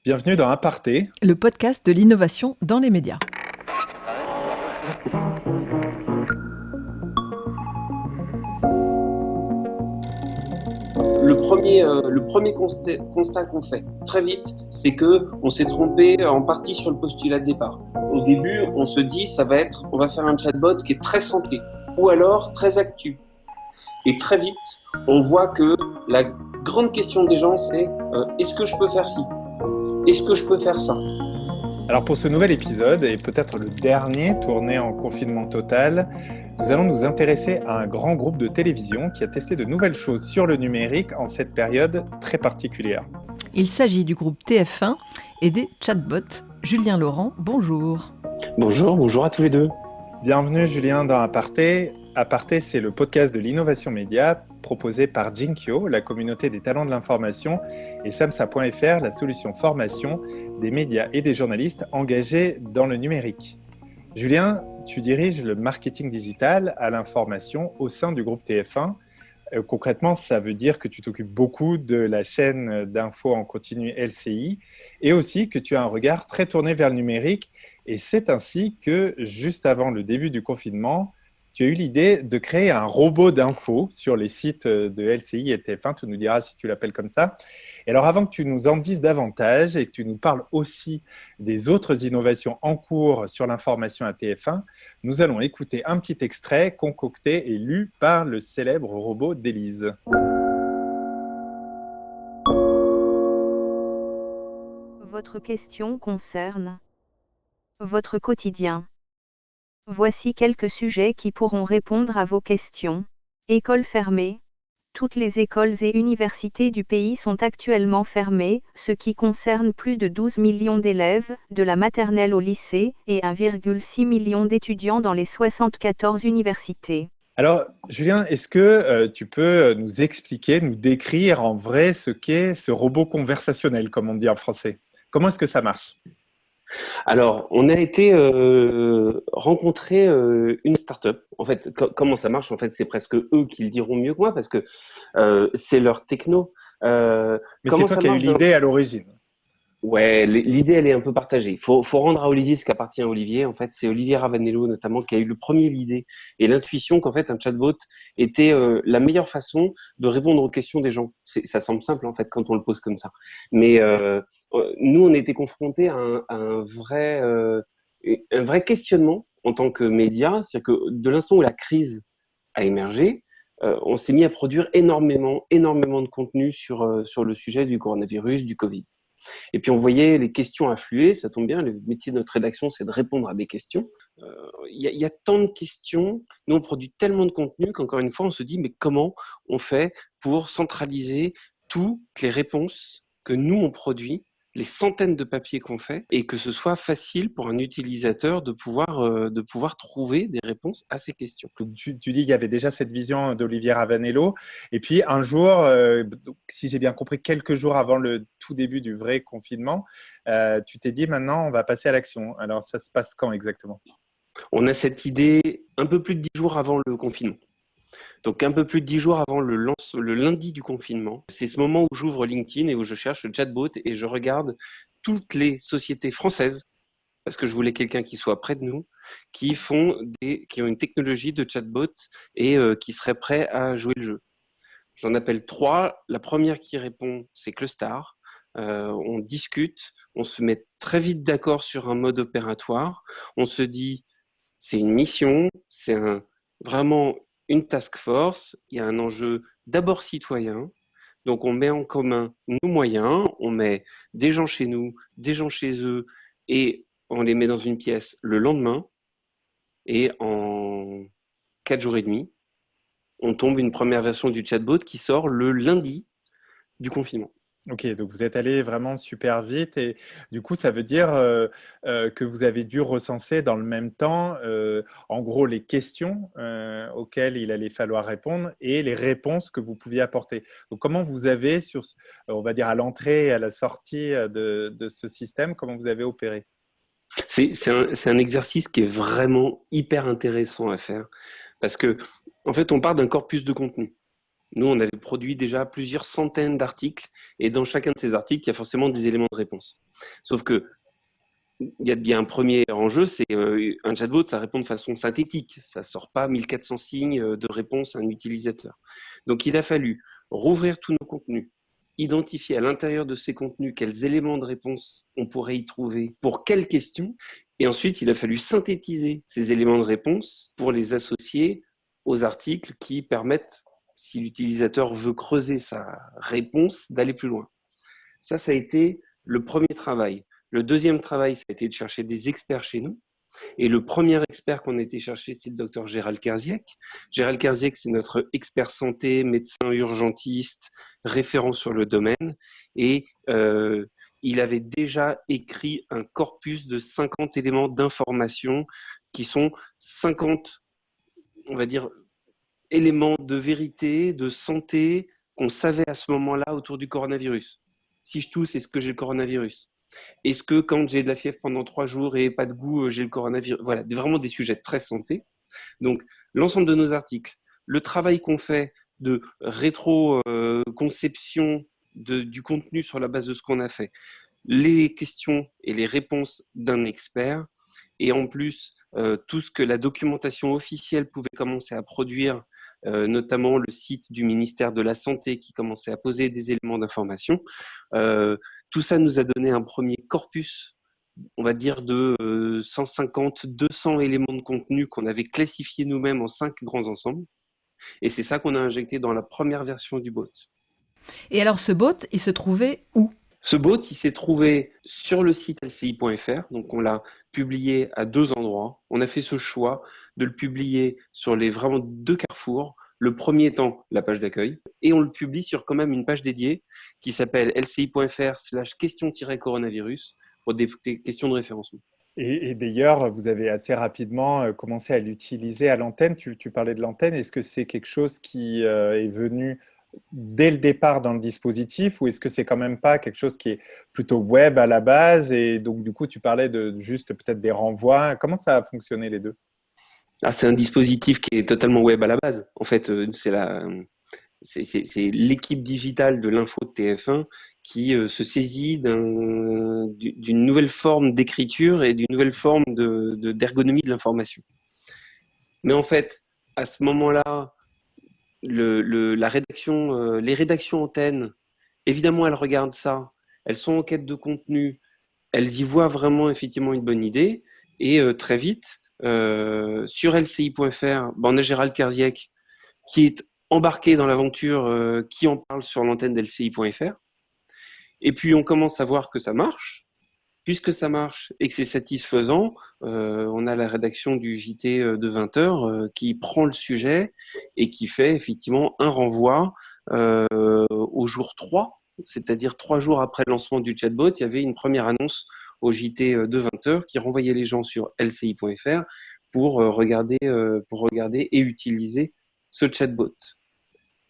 Bienvenue dans Aparté. Le podcast de l'innovation dans les médias. Le premier constat qu'on fait très vite, c'est que on s'est trompé en partie sur le postulat de départ. Au début, on se dit on va faire un chatbot qui est très santé ou alors très actu. Et très vite, on voit que la grande question des gens, c'est est-ce que je peux faire ci? Est-ce que je peux faire ça? Alors pour ce nouvel épisode, et peut-être le dernier tourné en confinement total, nous allons nous intéresser à un grand groupe de télévision qui a testé de nouvelles choses sur le numérique en cette période très particulière. Il s'agit du groupe TF1 et des chatbots. Julien Laurent, bonjour. Bonjour à tous les deux. Bienvenue Julien dans Aparté. Aparté, c'est le podcast de l'innovation média proposé par Jinkyo, la communauté des talents de l'information, et samsa.fr, la solution formation des médias et des journalistes engagés dans le numérique. Julien, tu diriges le marketing digital à l'information au sein du groupe TF1. Concrètement, ça veut dire que tu t'occupes beaucoup de la chaîne d'infos en continu LCI et aussi que tu as un regard très tourné vers le numérique. Et c'est ainsi que, juste avant le début du confinement, tu as eu l'idée de créer un robot d'infos sur les sites de LCI et TF1. Tu nous diras si tu l'appelles comme ça. Et alors, avant que tu nous en dises davantage et que tu nous parles aussi des autres innovations en cours sur l'information à TF1, nous allons écouter un petit extrait concocté et lu par le célèbre robot d'Élise. Votre question concerne votre quotidien. Voici quelques sujets qui pourront répondre à vos questions. Écoles fermées. Toutes les écoles et universités du pays sont actuellement fermées, ce qui concerne plus de 12 millions d'élèves, de la maternelle au lycée, et 1,6 million d'étudiants dans les 74 universités. Alors, Julien, est-ce que tu peux nous expliquer, nous décrire en vrai ce qu'est ce robot conversationnel, comme on dit en français? Comment est-ce que ça marche? Alors, on a été rencontrer une start-up. En fait, comment ça marche? En fait, c'est presque eux qui le diront mieux que moi parce que c'est leur techno. Mais c'est Comment toi ça qui as eu marche l'idée à l'origine. Ouais, l'idée, elle est un peu partagée. Il faut rendre à Olivier ce qui appartient à Olivier. En fait, c'est Olivier Ravanello, notamment, qui a eu le premier l'idée et l'intuition qu'en fait, un chatbot était la meilleure façon de répondre aux questions des gens. Ça semble simple, en fait, quand on le pose comme ça. Mais nous, on était confrontés à un vrai questionnement en tant que média. C'est-à-dire que de l'instant où la crise a émergé, on s'est mis à produire énormément de contenu sur le sujet du coronavirus, du Covid. Et puis on voyait les questions affluer, ça tombe bien, le métier de notre rédaction, c'est de répondre à des questions. Il y a tant de questions, nous on produit tellement de contenu qu'encore une fois on se dit mais comment on fait pour centraliser toutes les réponses que nous on produit, les centaines de papiers qu'on fait, et que ce soit facile pour un utilisateur de pouvoir trouver des réponses à ces questions. Donc, tu dis qu'il y avait déjà cette vision d'Olivier Ravanello. Et puis, un jour, donc, si j'ai bien compris, quelques jours avant le tout début du vrai confinement, tu t'es dit maintenant, on va passer à l'action. Alors, ça se passe quand exactement? On a cette idée un peu plus de 10 jours avant le confinement. Donc un peu plus de 10 jours avant le lundi du confinement, c'est ce moment où j'ouvre LinkedIn et où je cherche le chatbot et je regarde toutes les sociétés françaises, parce que je voulais quelqu'un qui soit près de nous, qui ont une technologie de chatbot et qui serait prêt à jouer le jeu. J'en appelle 3. La première qui répond, c'est Clustar. On discute, on se met très vite d'accord sur un mode opératoire. On se dit, c'est une mission, vraiment une task force. Il y a un enjeu d'abord citoyen. Donc, on met en commun nos moyens, on met des gens chez nous, des gens chez eux, et on les met dans une pièce le lendemain. Et en 4 jours et demi, on tombe une première version du chatbot qui sort le lundi du confinement. Ok, donc vous êtes allé vraiment super vite et du coup, ça veut dire que vous avez dû recenser dans le même temps, en gros, les questions auxquelles il allait falloir répondre et les réponses que vous pouviez apporter. Donc, comment vous avez, on va dire, à l'entrée et à la sortie de ce système, comment vous avez opéré? C'est un exercice qui est vraiment hyper intéressant à faire parce que, en fait, on part d'un corpus de contenu. Nous, on avait produit déjà plusieurs centaines d'articles et dans chacun de ces articles, il y a forcément des éléments de réponse. Sauf que il y a bien un premier enjeu, c'est un chatbot, ça répond de façon synthétique. Ça ne sort pas 1400 signes de réponse à un utilisateur. Donc, il a fallu rouvrir tous nos contenus, identifier à l'intérieur de ces contenus quels éléments de réponse on pourrait y trouver, pour quelles questions. Et ensuite, il a fallu synthétiser ces éléments de réponse pour les associer aux articles qui permettent, si l'utilisateur veut creuser sa réponse, d'aller plus loin. Ça a été le premier travail. Le deuxième travail, ça a été de chercher des experts chez nous. Et le premier expert qu'on a été chercher, c'est le docteur Gérald Kerziek. Gérald Kerziek, c'est notre expert santé, médecin urgentiste, référent sur le domaine. Et il avait déjà écrit un corpus de 50 éléments d'information qui sont 50, on va dire, éléments de vérité, de santé qu'on savait à ce moment-là autour du coronavirus. Si je tousse, est-ce que j'ai le coronavirus ? Est-ce que quand j'ai de la fièvre pendant 3 jours et pas de goût, j'ai le coronavirus ? Voilà, vraiment des sujets très santé. Donc, l'ensemble de nos articles, le travail qu'on fait de rétro-conception du contenu sur la base de ce qu'on a fait, les questions et les réponses d'un expert, et en plus, tout ce que la documentation officielle pouvait commencer à produire, notamment le site du ministère de la Santé qui commençait à poser des éléments d'information. Tout ça nous a donné un premier corpus, on va dire, de 150, 200 éléments de contenu qu'on avait classifiés nous-mêmes en 5 grands ensembles. Et c'est ça qu'on a injecté dans la première version du bot. Et alors ce bot, il se trouvait où ? Ce bot, il s'est trouvé sur le site lci.fr, donc on l'a publié à 2 endroits. On a fait ce choix de le publier sur les vraiment 2 carrefours, le premier étant la page d'accueil, et on le publie sur quand même une page dédiée qui s'appelle lci.fr/question-coronavirus pour des questions de référencement. Et d'ailleurs, vous avez assez rapidement commencé à l'utiliser à l'antenne. Tu parlais de l'antenne. Est-ce que c'est quelque chose qui est venu dès le départ dans le dispositif ou est-ce que c'est quand même pas quelque chose qui est plutôt web à la base et donc du coup tu parlais de juste peut-être des renvois. Comment ça a fonctionné les deux ? C'est un dispositif qui est totalement web à la base. En fait, c'est l'équipe digitale de l'info de TF1 qui se saisit d'une nouvelle forme d'écriture et d'une nouvelle forme d'ergonomie de l'information. Mais en fait, à ce moment-là, la rédaction, les rédactions antennes, évidemment, elles regardent ça, elles sont en quête de contenu, elles y voient vraiment effectivement une bonne idée, et très vite, sur lci.fr, on a Gérald Kerziek qui est embarqué dans l'aventure, qui en parle sur l'antenne d'lci.fr, et puis on commence à voir que ça marche. Puisque ça marche et que c'est satisfaisant, on a la rédaction du JT de 20h qui prend le sujet et qui fait effectivement un renvoi au jour 3, c'est-à-dire 3 jours après le lancement du chatbot, il y avait une première annonce au JT de 20h qui renvoyait les gens sur lci.fr pour regarder et utiliser ce chatbot.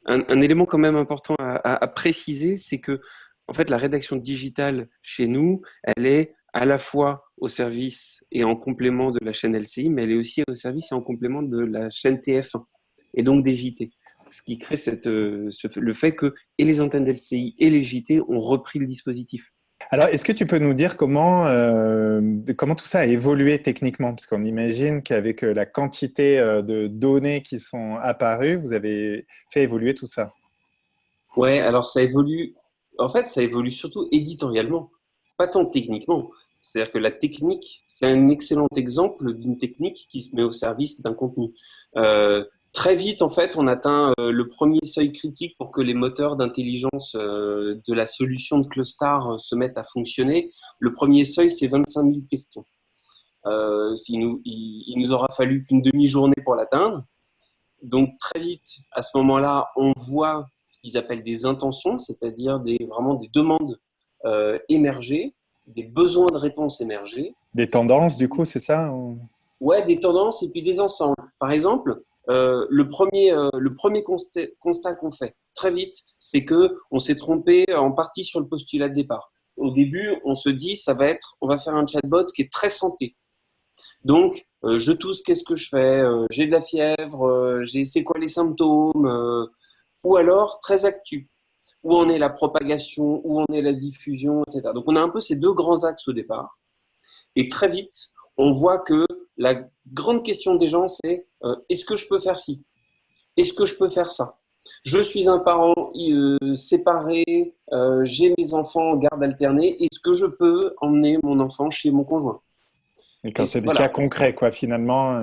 Un élément quand même important à préciser, c'est que en fait, la rédaction digitale chez nous, elle est à la fois au service et en complément de la chaîne LCI, mais elle est aussi au service et en complément de la chaîne TF1 et donc des JT. Ce qui crée le fait que et les antennes d'LCI et les JT ont repris le dispositif. Alors, est-ce que tu peux nous dire comment tout ça a évolué techniquement ? Parce qu'on imagine qu'avec la quantité de données qui sont apparues, vous avez fait évoluer tout ça. Ouais, alors ça évolue. En fait, ça évolue surtout éditorialement, pas tant techniquement. C'est-à-dire que la technique, c'est un excellent exemple d'une technique qui se met au service d'un contenu. Très vite, en fait, on atteint le premier seuil critique pour que les moteurs d'intelligence de la solution de Clostar se mettent à fonctionner. Le premier seuil, c'est 25 000 questions. Il nous aura fallu qu'une demi-journée pour l'atteindre. Donc, très vite, à ce moment-là, on voit ce qu'ils appellent des intentions, c'est-à-dire vraiment des demandes émerger, des besoins de réponse émerger. Des tendances, du coup, c'est ça ? Ouais, des tendances et puis des ensembles. Par exemple, le premier constat qu'on fait très vite, c'est que on s'est trompé en partie sur le postulat de départ. Au début, on se dit, on va faire un chatbot qui est très santé. Donc, je tousse, qu'est-ce que je fais ? J'ai de la fièvre, c'est quoi les symptômes ? ou alors très actu. Où en est la propagation, où en est la diffusion, etc. Donc on a un peu ces deux grands axes au départ. Et très vite, on voit que la grande question des gens, c'est est-ce que je peux faire ci? Est-ce que je peux faire ça? Je suis un parent séparé, j'ai mes enfants en garde alternée, est-ce que je peux emmener mon enfant chez mon conjoint? Et quand Et c'est des voilà. cas concrets, quoi, finalement.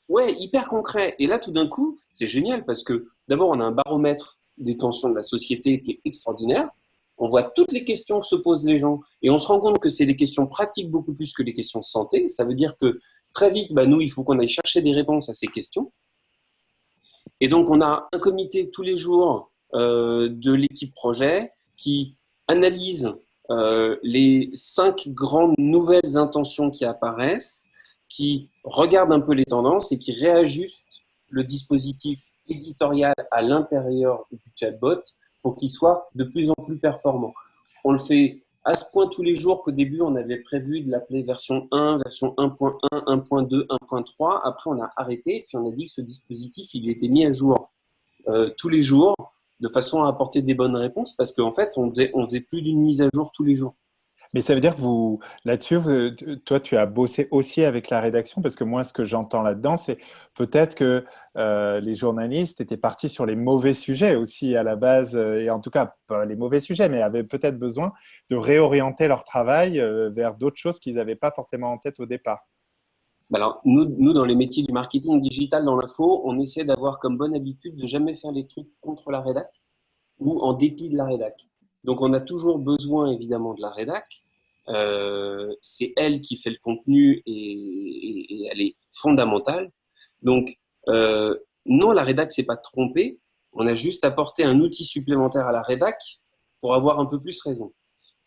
Ouais, hyper concret. Et là, tout d'un coup, c'est génial parce que d'abord, on a un baromètre des tensions de la société qui est extraordinaire. On voit toutes les questions que se posent les gens et on se rend compte que c'est des questions pratiques beaucoup plus que les questions de santé. Ça veut dire que très vite, nous, il faut qu'on aille chercher des réponses à ces questions. Et donc, on a un comité tous les jours de l'équipe projet qui analyse les 5 grandes nouvelles intentions qui apparaissent, qui regarde un peu les tendances et qui réajuste le dispositif éditorial à l'intérieur du chatbot pour qu'il soit de plus en plus performant. On le fait à ce point tous les jours qu'au début, on avait prévu de l'appeler version 1, version 1.1, 1.2, 1.3. Après, on a arrêté, puis on a dit que ce dispositif, il était mis à jour tous les jours, de façon à apporter des bonnes réponses, parce qu'en fait, on faisait plus d'une mise à jour tous les jours. Mais ça veut dire que là-dessus, toi, tu as bossé aussi avec la rédaction, parce que moi, ce que j'entends là-dedans, c'est peut-être que les journalistes étaient partis sur les mauvais sujets aussi à la base, et en tout cas, pas les mauvais sujets, mais avaient peut-être besoin de réorienter leur travail vers d'autres choses qu'ils n'avaient pas forcément en tête au départ. Alors, nous, dans les métiers du marketing digital, dans l'info, on essaie d'avoir comme bonne habitude de jamais faire les trucs contre la rédac ou en dépit de la rédac. Donc, on a toujours besoin, évidemment, de la rédac. C'est elle qui fait le contenu et elle est fondamentale. Donc, non, la rédac s'est pas trompée. On a juste apporté un outil supplémentaire à la rédac pour avoir un peu plus raison.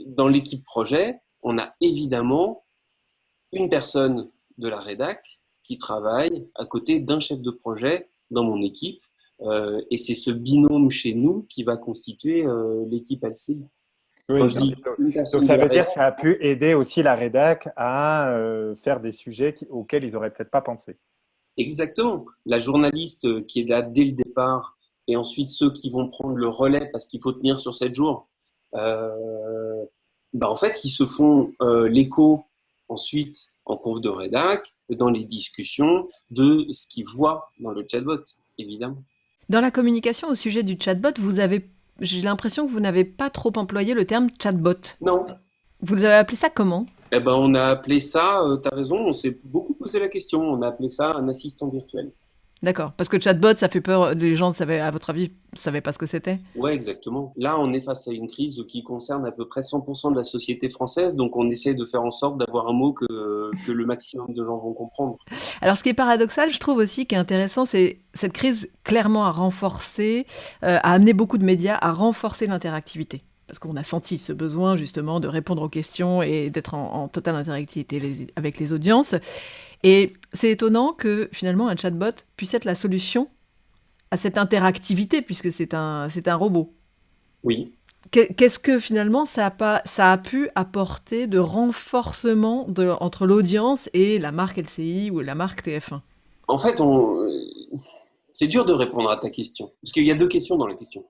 Dans l'équipe projet, on a évidemment une personne de la rédac qui travaille à côté d'un chef de projet dans mon équipe. Et c'est ce binôme chez nous qui va constituer l'équipe LCI. Quand Oui, je dis une donc personne de ça la veut dire que rédac, ça a pu aider aussi la rédac à faire des sujets auxquels ils n'auraient peut-être pas pensé. exactement. La journaliste qui est là dès le départ et ensuite ceux qui vont prendre le relais parce qu'il faut tenir sur 7 jours, en fait, ils se font l'écho ensuite en conf de rédac, dans les discussions de ce qu'ils voient dans le chatbot, évidemment. Dans la communication au sujet du chatbot, j'ai l'impression que vous n'avez pas trop employé le terme chatbot. Non. Vous avez appelé ça comment? On a appelé ça, tu as raison, on s'est beaucoup posé la question, on a appelé ça un assistant virtuel. D'accord, parce que chatbot, ça fait peur. Les gens, à votre avis, ne savaient pas ce que c'était? Ouais, exactement. Là, on est face à une crise qui concerne à peu près 100% de la société française, donc on essaie de faire en sorte d'avoir un mot que le maximum de gens vont comprendre. Alors, ce qui est paradoxal, je trouve aussi, qui est intéressant, c'est cette crise clairement a amené beaucoup de médias à renforcer l'interactivité. Parce qu'on a senti ce besoin justement de répondre aux questions et d'être en totale interactivité avec les audiences. Et c'est étonnant que finalement un chatbot puisse être la solution à cette interactivité, puisque c'est un robot. Oui. Qu'est-ce que finalement ça a pu apporter de renforcement entre l'audience et la marque LCI ou la marque TF1? En fait, c'est dur de répondre à ta question, parce qu'il y a deux questions dans la question.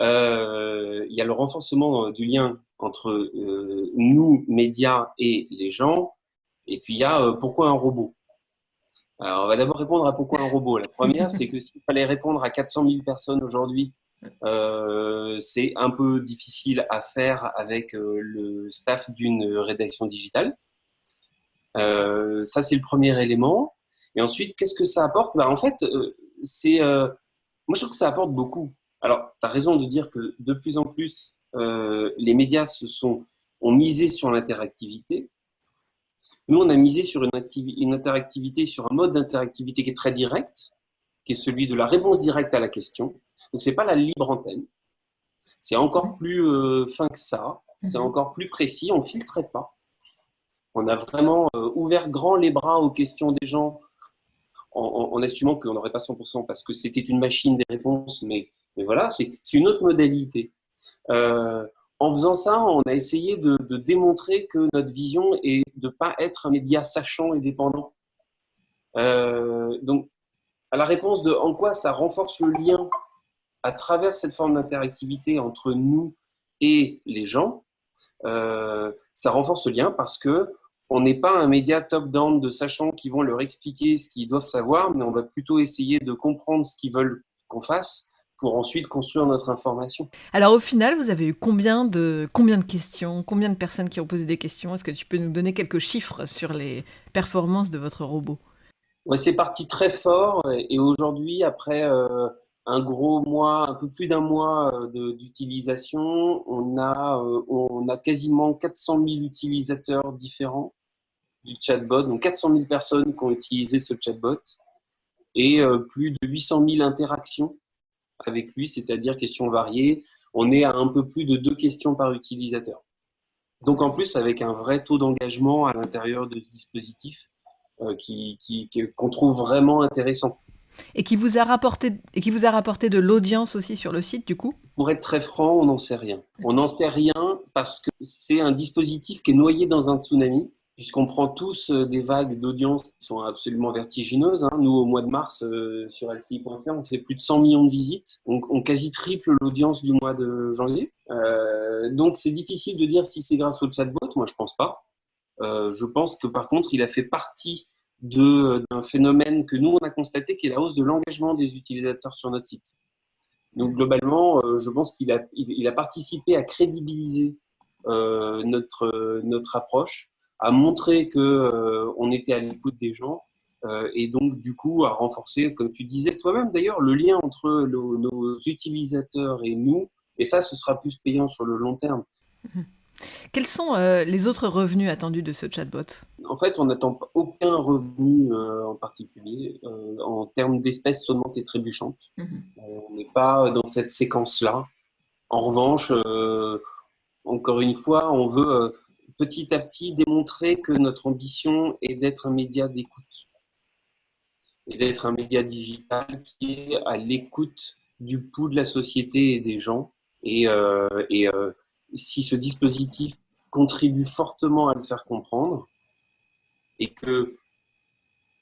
Il y a le renforcement du lien entre nous, médias, et les gens, et puis il y a pourquoi un robot. Alors, on va d'abord répondre à pourquoi un robot. La première, c'est que s'il fallait répondre à 400 000 personnes aujourd'hui, c'est un peu difficile à faire avec le staff d'une rédaction digitale. Ça, c'est le premier élément. Et ensuite, qu'est-ce que ça apporte? En fait, moi, je trouve que ça apporte beaucoup. Alors, tu as raison de dire que de plus en plus, les médias ont misé sur l'interactivité. Nous, on a misé sur une interactivité, sur un mode d'interactivité qui est très direct, qui est celui de la réponse directe à la question. Donc, c'est pas la libre antenne. C'est encore plus fin que ça. C'est encore plus précis. On filtrait pas. On a vraiment ouvert grand les bras aux questions des gens en assumant qu'on n'aurait pas 100% parce que c'était une machine des réponses. Mais voilà, c'est une autre modalité. En faisant ça, on a essayé de démontrer que notre vision est de ne pas être un média sachant et dépendant. Donc, à la réponse de en quoi ça renforce le lien à travers cette forme d'interactivité entre nous et les gens, ça renforce le lien parce que on n'est pas un média top-down de sachants qui vont leur expliquer ce qu'ils doivent savoir, mais on va plutôt essayer de comprendre ce qu'ils veulent qu'on fasse pour ensuite construire notre information. Alors au final, vous avez eu combien de questions, combien de personnes qui ont posé des questions? Est-ce que tu peux nous donner quelques chiffres sur les performances de votre robot? Ouais, c'est parti très fort et aujourd'hui, après un gros mois, un peu plus d'un mois d'utilisation, on a quasiment 400 000 utilisateurs différents du chatbot, donc 400 000 personnes qui ont utilisé ce chatbot et plus de 800 000 interactions avec lui, c'est-à-dire questions variées. On est à un peu plus de 2 questions par utilisateur. Donc en plus, avec un vrai taux d'engagement à l'intérieur de ce dispositif qu'on trouve vraiment intéressant. Et qui vous a rapporté de l'audience aussi sur le site, du coup? Pour être très franc, on n'en sait rien. On n'en sait rien parce que c'est un dispositif qui est noyé dans un tsunami, puisqu'on prend tous des vagues d'audience qui sont absolument vertigineuses. Nous, au mois de mars, sur LCI.fr, on fait plus de 100 millions de visites. Donc, on quasi triple l'audience du mois de janvier. Donc, c'est difficile de dire si c'est grâce au chatbot. Moi, je pense pas. Je pense que, par contre, il a fait partie d'un phénomène que nous, on a constaté, qui est la hausse de l'engagement des utilisateurs sur notre site. Donc, globalement, je pense qu'il a participé à crédibiliser notre approche, à montrer qu'on était à l'écoute des gens et donc, du coup, à renforcer, comme tu disais toi-même d'ailleurs, le lien entre nos utilisateurs et nous. Et ça, ce sera plus payant sur le long terme. Quels sont les autres revenus attendus de ce chatbot? En fait, on n'attend aucun revenu en particulier en termes d'espèces sonnantes et trébuchantes. On n'est pas dans cette séquence-là. En revanche, encore une fois, on veut petit à petit démontrer que notre ambition est d'être un média d'écoute et d'être un média digital qui est à l'écoute du pouls de la société et des gens. Et si ce dispositif contribue fortement à le faire comprendre et que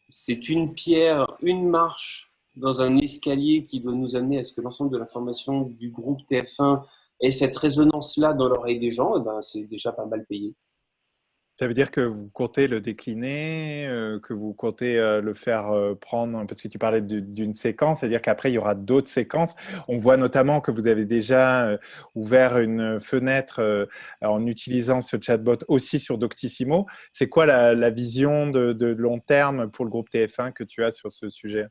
c'est une pierre, une marche dans un escalier qui doit nous amener à ce que l'ensemble de l'information du groupe TF1 ait cette résonance-là dans l'oreille des gens, c'est déjà pas mal payé. Ça veut dire que vous comptez le décliner, que vous comptez le faire prendre, parce que tu parlais d'une séquence, c'est-à-dire qu'après, il y aura d'autres séquences. On voit notamment que vous avez déjà ouvert une fenêtre en utilisant ce chatbot aussi sur Doctissimo. C'est quoi la vision de long terme pour le groupe TF1 que tu as sur ce sujet?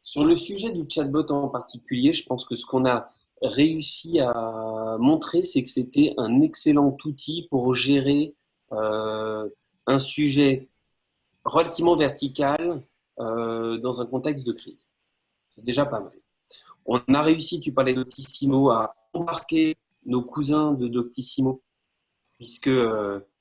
Sur le sujet du chatbot en particulier, je pense que ce qu'on a réussi à montrer, c'est que c'était un excellent outil pour gérer un sujet relativement vertical dans un contexte de crise. C'est déjà pas mal. On a réussi, tu parlais d'Octissimo, à embarquer nos cousins de Doctissimo, puisque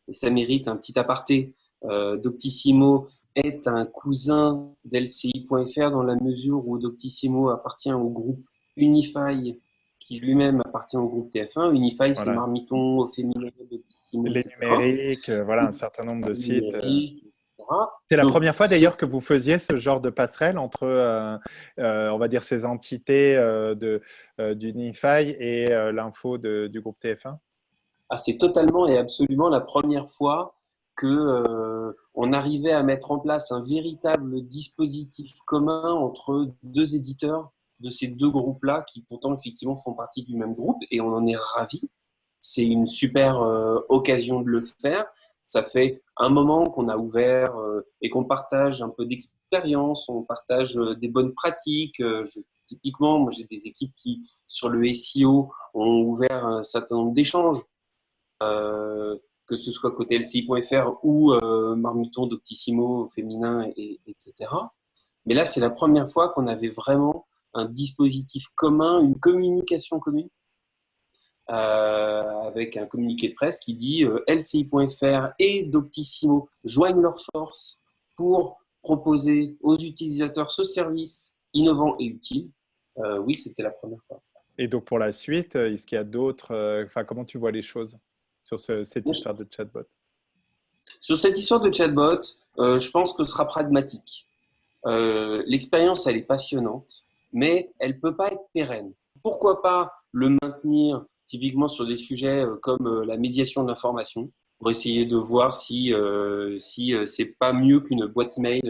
ça mérite un petit aparté. Doctissimo est un cousin d'LCI.fr dans la mesure où Doctissimo appartient au groupe Unify, qui lui-même appartient au groupe TF1. Unify, voilà. C'est Marmiton, au féminin, Doctissimo, les etc. numériques, voilà, un certain nombre de sites. C'est la première fois d'ailleurs que vous faisiez ce genre de passerelle entre, on va dire, ces entités d'Unify et l'info du groupe TF1? C'est totalement et absolument la première fois que on arrivait à mettre en place un véritable dispositif commun entre 2 éditeurs de ces 2 groupes-là, qui pourtant effectivement font partie du même groupe, et on en est ravis. C'est une super occasion de le faire. Ça fait un moment qu'on a ouvert et qu'on partage un peu d'expérience, on partage des bonnes pratiques. Typiquement, moi j'ai des équipes qui, sur le SEO, ont ouvert un certain nombre d'échanges, que ce soit côté LCI.fr ou Marmiton, Doctissimo, féminin, etc. Mais là, c'est la première fois qu'on avait vraiment un dispositif commun, une communication commune, avec un communiqué de presse qui dit LCI.fr et Doctissimo joignent leurs forces pour proposer aux utilisateurs ce service innovant et utile. Oui, c'était la première fois. Et donc pour la suite, est-ce qu'il y a d'autres, comment tu vois les choses sur cette histoire de chatbot? Sur cette histoire de chatbot, je pense que ce sera pragmatique. L'expérience, elle est passionnante. mais elle peut pas être pérenne. Pourquoi pas le maintenir typiquement sur des sujets comme la médiation de l'information, pour essayer de voir si c'est pas mieux qu'une boîte email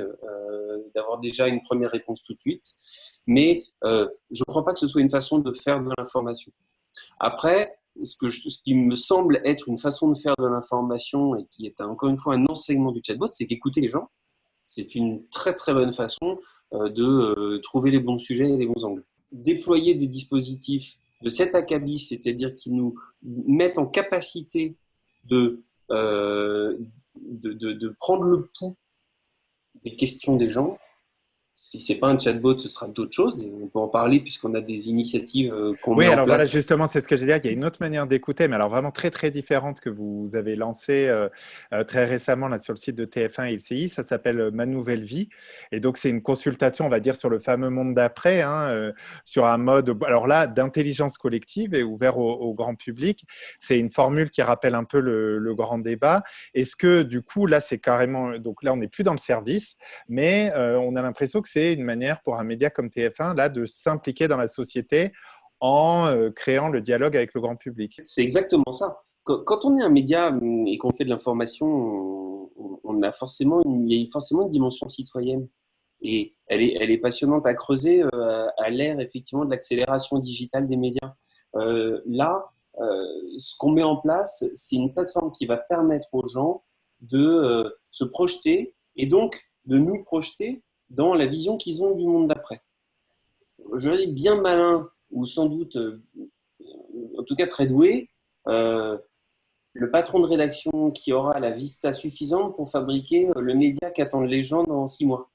d'avoir déjà une première réponse tout de suite. Mais je crois pas que ce soit une façon de faire de l'information. Après, ce qui me semble être une façon de faire de l'information et qui est encore une fois un enseignement du chatbot, c'est qu'écouter les gens, c'est une très très bonne façon de trouver les bons sujets et les bons angles. Déployer des dispositifs de cet acabit, c'est-à-dire qui nous mettent en capacité de prendre le pouls des questions des gens. Si c'est pas un chatbot, ce sera d'autres choses. Et on peut en parler puisqu'on a des initiatives qu'on Oui, met en alors voilà, place. justement, c'est ce que je veux dire. Il y a une autre manière d'écouter, mais alors vraiment très, très différente que vous avez lancée très récemment là, sur le site de TF1 et LCI. Ça s'appelle Ma Nouvelle Vie. Et donc, c'est une consultation, on va dire, sur le fameux monde d'après, sur un mode, alors là, d'intelligence collective et ouvert au grand public. C'est une formule qui rappelle un peu le grand débat. Est-ce que, du coup, là, c'est carrément, donc là, on n'est plus dans le service, mais on a l'impression que c'est une manière pour un média comme TF1 là, de s'impliquer dans la société en créant le dialogue avec le grand public. C'est exactement ça. Quand on est un média et qu'on fait de l'information, on a forcément il y a forcément une dimension citoyenne. Et elle est passionnante à creuser à l'ère effectivement de l'accélération digitale des médias. Ce qu'on met en place, c'est une plateforme qui va permettre aux gens de se projeter et donc de nous projeter dans la vision qu'ils ont du monde d'après. Je dis bien malin ou sans doute, en tout cas très doué, le patron de rédaction qui aura la vista suffisante pour fabriquer le média qu'attendent les gens dans 6 mois.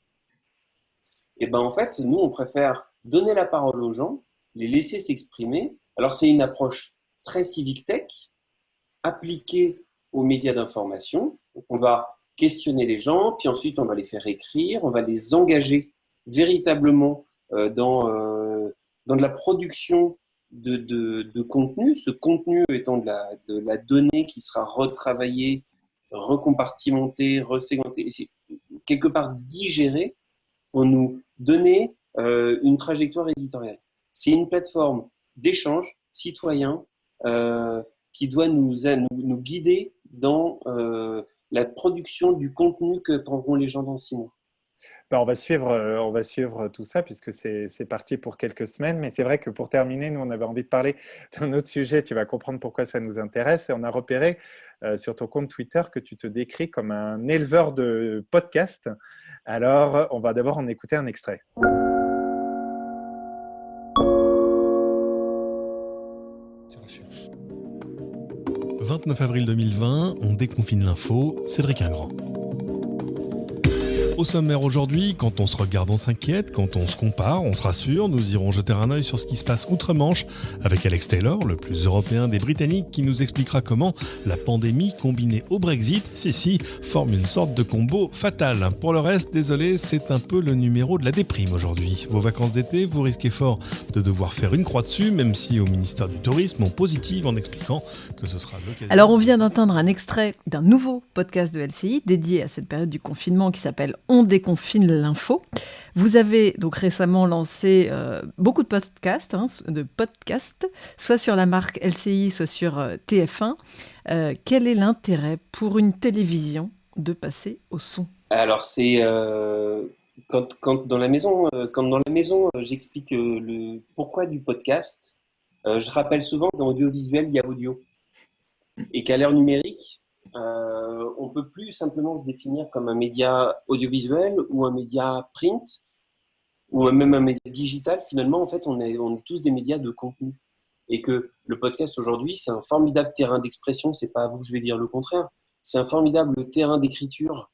Et ben en fait, nous, on préfère donner la parole aux gens, les laisser s'exprimer. Alors, c'est une approche très civic tech, appliquée aux médias d'information. Donc, on va questionner les gens, puis ensuite, on va les faire écrire, on va les engager véritablement dans de la production de contenu, ce contenu étant de la donnée qui sera retravaillée, recompartimentée, resegmentée, c'est quelque part digérée pour nous donner une trajectoire éditoriale. C'est une plateforme d'échange citoyen qui doit nous guider dans la production du contenu que prendront les gens dans 6 mois. Ben, on va suivre tout ça puisque c'est parti pour quelques semaines. Mais c'est vrai que pour terminer, nous, on avait envie de parler d'un autre sujet. Tu vas comprendre pourquoi ça nous intéresse. Et on a repéré sur ton compte Twitter que tu te décris comme un éleveur de podcasts. Alors, on va d'abord en écouter un extrait. « 29 avril 2020, on déconfine l'info, Cédric Ingrand. Au sommaire aujourd'hui, quand on se regarde, on s'inquiète, quand on se compare, on se rassure. Nous irons jeter un œil sur ce qui se passe outre-Manche avec Alex Taylor, le plus européen des Britanniques, qui nous expliquera comment la pandémie combinée au Brexit, forme une sorte de combo fatal. Pour le reste, désolé, c'est un peu le numéro de la déprime aujourd'hui. Vos vacances d'été, vous risquez fort de devoir faire une croix dessus, même si au ministère du Tourisme, on positive en expliquant que ce sera l'occasion... Alors on vient d'entendre un extrait d'un nouveau podcast de LCI dédié à cette période du confinement qui s'appelle « On déconfine l'info ». Vous avez donc récemment lancé beaucoup de podcasts, soit sur la marque LCI, soit sur TF1. Quel est l'intérêt pour une télévision de passer au son ? Alors c'est quand dans la maison, j'explique le pourquoi du podcast. Je rappelle souvent que dans audiovisuel, il y a audio. Et qu'à l'ère numérique, on peut plus simplement se définir comme un média audiovisuel ou un média print ou même un média digital. Finalement, en fait, on est tous des médias de contenu. Et que le podcast aujourd'hui, c'est un formidable terrain d'expression. C'est pas à vous que je vais dire le contraire. C'est un formidable terrain d'écriture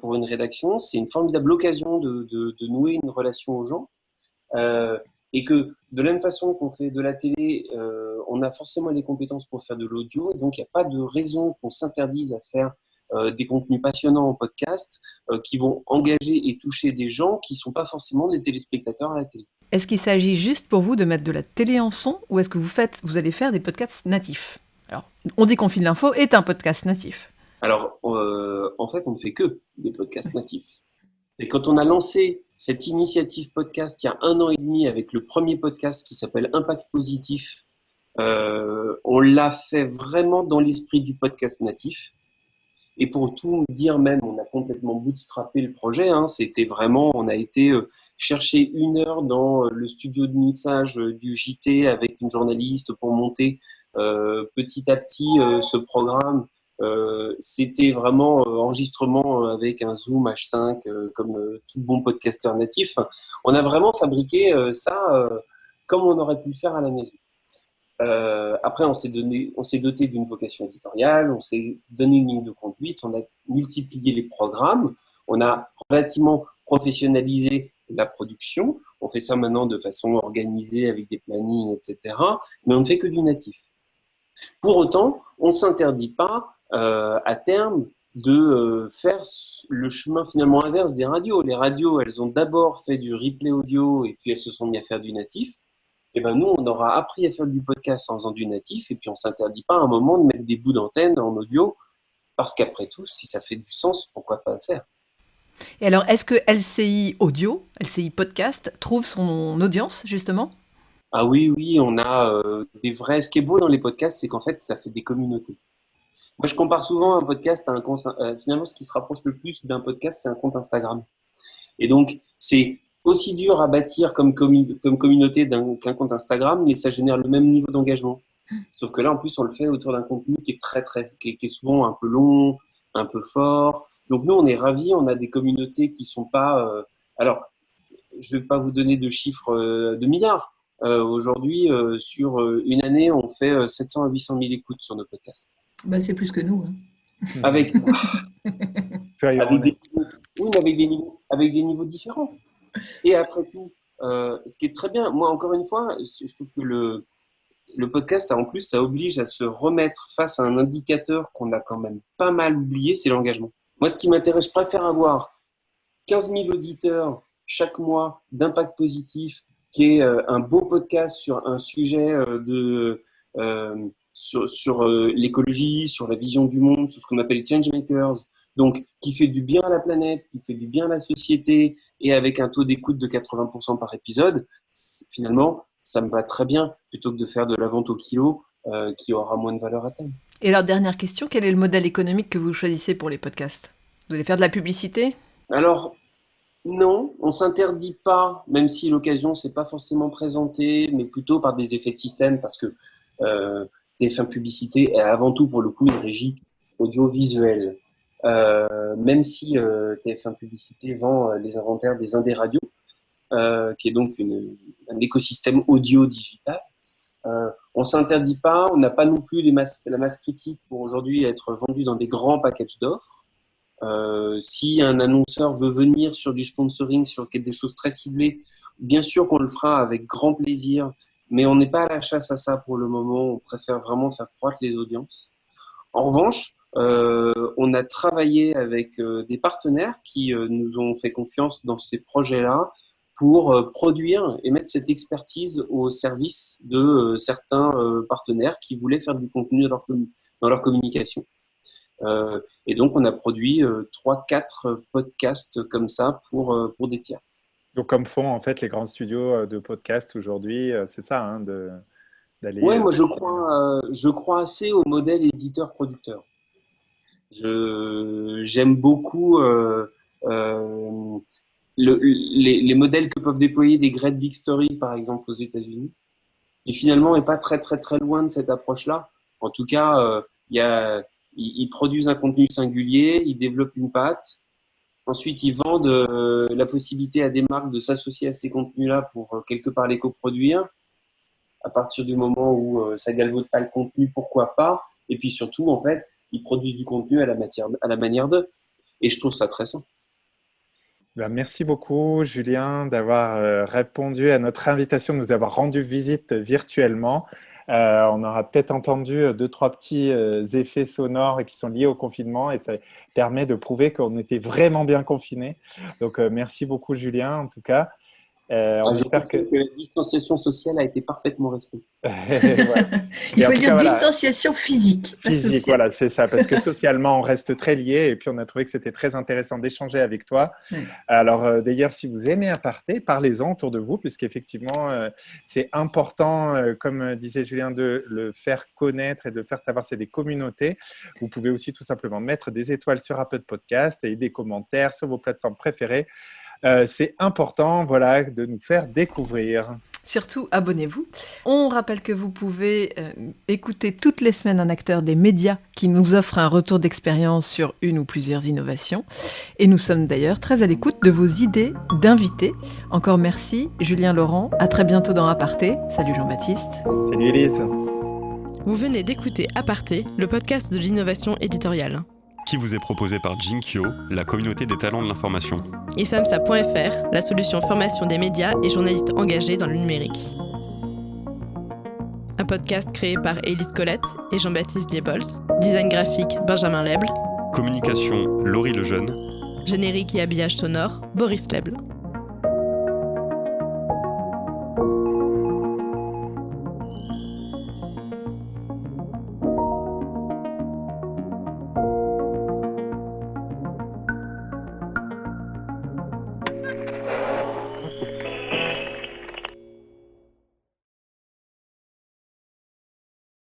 pour une rédaction. C'est une formidable occasion de nouer une relation aux gens. Et que de la même façon qu'on fait de la télé, on a forcément les compétences pour faire de l'audio. Donc, il n'y a pas de raison qu'on s'interdise à faire des contenus passionnants en podcast qui vont engager et toucher des gens qui ne sont pas forcément des téléspectateurs à la télé. Est-ce qu'il s'agit juste pour vous de mettre de la télé en son ou est-ce que vous allez faire des podcasts natifs ? Alors, On déconfine l'info est un podcast natif. Alors, en fait, on ne fait que des podcasts natifs. Et quand on a lancé cette initiative podcast il y a 1 an et demi avec le premier podcast qui s'appelle Impact Positif. On l'a fait vraiment dans l'esprit du podcast natif. Et pour tout dire même, on a complètement bootstrappé le projet. C'était vraiment, on a été chercher 1 heure dans le studio de mixage du JT avec une journaliste pour monter petit à petit ce programme. C'était vraiment enregistrement avec un Zoom H5 comme tout bon podcasteur natif. On a vraiment fabriqué ça comme on aurait pu le faire à la maison. Après, on s'est doté d'une vocation éditoriale, on s'est donné une ligne de conduite, on a multiplié les programmes, on a relativement professionnalisé la production. On fait ça maintenant de façon organisée avec des plannings, etc. Mais on ne fait que du natif. Pour autant, on ne s'interdit pas à terme de faire le chemin finalement inverse des radios. Les radios, elles ont d'abord fait du replay audio et puis elles se sont mis à faire du natif. Et ben nous, on aura appris à faire du podcast en faisant du natif, et puis on s'interdit pas à un moment de mettre des bouts d'antenne en audio, parce qu'après tout, si ça fait du sens, pourquoi pas le faire? Et alors, est-ce que LCI Audio, LCI Podcast, trouve son audience, justement? Ah oui, on a des vrais... Ce qui est beau dans les podcasts, c'est qu'en fait, ça fait des communautés. Moi, je compare souvent un podcast à un compte... finalement, ce qui se rapproche le plus d'un podcast, c'est un compte Instagram. Et donc, c'est aussi dur à bâtir comme communauté qu'un compte Instagram, mais ça génère le même niveau d'engagement. Sauf que là, en plus, on le fait autour d'un contenu qui est qui est souvent un peu long, un peu fort. Donc nous, on est ravis, on a des communautés qui sont pas... alors, je vais pas vous donner de chiffres de milliards. Aujourd'hui, sur une année, on fait 700 à 800 000 écoutes sur nos podcasts. Bah, c'est plus que nous. Avec, Soyons avec honnêtes. oui, mais avec des niveaux différents. Et après tout, ce qui est très bien, moi, encore une fois, je trouve que le podcast, ça, en plus, ça oblige à se remettre face à un indicateur qu'on a quand même pas mal oublié, c'est l'engagement. Moi, ce qui m'intéresse, je préfère avoir 15 000 auditeurs chaque mois d'impact positif, qui est un beau podcast sur un sujet sur l'écologie, sur la vision du monde, sur ce qu'on appelle changemakers, donc qui fait du bien à la planète, qui fait du bien à la société, et avec un taux d'écoute de 80% par épisode, finalement, ça me va très bien, plutôt que de faire de la vente au kilo qui aura moins de valeur à terme. Et alors, dernière question, quel est le modèle économique que vous choisissez pour les podcasts? Vous allez faire de la publicité? Alors, non, on s'interdit pas, même si l'occasion s'est pas forcément présentée, mais plutôt par des effets de système, parce que TF1 Publicité est avant tout pour le coup une régie audiovisuelle. Même si TF1 Publicité vend les inventaires des Indés Radio, qui est donc un écosystème audio digital. On s'interdit pas, on n'a pas non plus la masse critique pour aujourd'hui être vendu dans des grands packages d'offres. Si un annonceur veut venir sur du sponsoring, sur des choses très ciblées, bien sûr qu'on le fera avec grand plaisir, mais on n'est pas à la chasse à ça pour le moment. On préfère vraiment faire croître les audiences. En revanche, on a travaillé avec des partenaires qui nous ont fait confiance dans ces projets-là pour produire et mettre cette expertise au service de certains partenaires qui voulaient faire du contenu dans leur communication. Et donc, on a produit 3-4 podcasts comme ça pour des tiers. Donc, comme font en fait les grands studios de podcast aujourd'hui, c'est ça, d'aller. Ouais, moi je crois assez au modèle éditeur-producteur. J'aime beaucoup les modèles que peuvent déployer des Great Big Story, par exemple, aux États-Unis, qui finalement n'est pas très très très loin de cette approche-là. En tout cas, ils produisent un contenu singulier, ils développent une patte. Ensuite, ils vendent la possibilité à des marques de s'associer à ces contenus-là pour quelque part les coproduire. À partir du moment où ça galvaude pas le contenu, pourquoi pas? Et puis surtout, en fait, ils produisent du contenu à la manière d'eux. Et je trouve ça très sain. Ben, merci beaucoup, Julien, d'avoir répondu à notre invitation, de nous avoir rendu visite virtuellement. On aura peut-être entendu 2-3 petits effets sonores qui sont liés au confinement, et ça permet de prouver qu'on était vraiment bien confinés. Donc, merci beaucoup, Julien, en tout cas. On Je espère trouve que la distanciation sociale a été parfaitement respectée. Voilà. Il Et en faut tout dire cas, voilà, distanciation physique, pas physique, sociale. voilà, c'est ça, parce que socialement, on reste très liés, et puis on a trouvé que c'était très intéressant d'échanger avec toi. Ouais. Alors, d'ailleurs, si vous aimez Aparté, parlez-en autour de vous, puisqu'effectivement, c'est important, comme disait Julien, de le faire connaître et de le faire savoir, c'est des communautés. Vous pouvez aussi tout simplement mettre des étoiles sur Apple Podcast et des commentaires sur vos plateformes préférées. C'est important, voilà, de nous faire découvrir. Surtout, abonnez-vous. On rappelle que vous pouvez écouter toutes les semaines un acteur des médias qui nous offre un retour d'expérience sur une ou plusieurs innovations. Et nous sommes d'ailleurs très à l'écoute de vos idées d'invités. Encore merci, Julien Laurent. À très bientôt dans Aparté. Salut Jean-Baptiste. Salut Élise. Vous venez d'écouter Aparté, le podcast de l'innovation éditoriale. Qui vous est proposé par Jinkyo, la communauté des talents de l'information. Et samsa.fr, la solution formation des médias et journalistes engagés dans le numérique. Un podcast créé par Élise Colette et Jean-Baptiste Diebold. Design graphique Benjamin Leble. Communication Laurie Lejeune. Générique et habillage sonore Boris Leble.